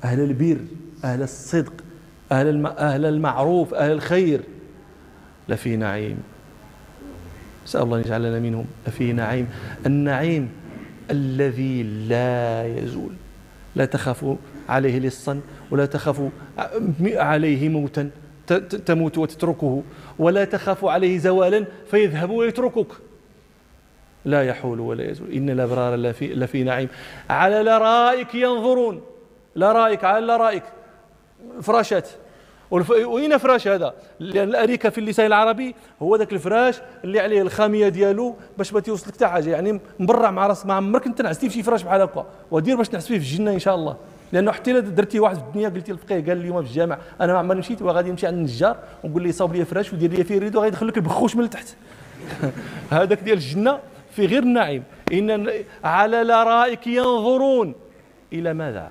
أهل البر، أهل الصدق، أهل المعروف، أهل الخير لفي نعيم. نسأل الله أن يجعلنا منهم. لفي نعيم، النعيم الذي لا يزول، لا تخاف عليه لصا ولا تخاف عليه موتا تموت وتتركه، ولا تخاف عليه زوالا فيذهب ويتركك، لا يحول ولا يزول. إن الأبرار لفي نعيم على الأرائك ينظرون. الأرائك، على الأرائك، فراشات. وين فراش هذا؟ لأن الأريكة في اللسان العربي هو ذاك الفراش اللي عليه الخامية ديالو باش ما توصلك حتى حاجة، يعني مبرع مع راس. ما عمرك انت نعستي في شي فراش بحال هكا، ودير باش نعس فيه في الجنة إن شاء الله. لأنه حتى إلا درتي واحد في الدنيا قلتي الفقيه قال لي اليوم في الجامع أنا ما عمرني مشيت، وغادي نمشي عند النجار ونقول لي صاوب لي فراش ودير لي فيه ريدو، غيدخل لك البخوش من التحت. هذاك ديال الجنة في غير النعيم. إن على الأرائك ينظرون إلى ماذا؟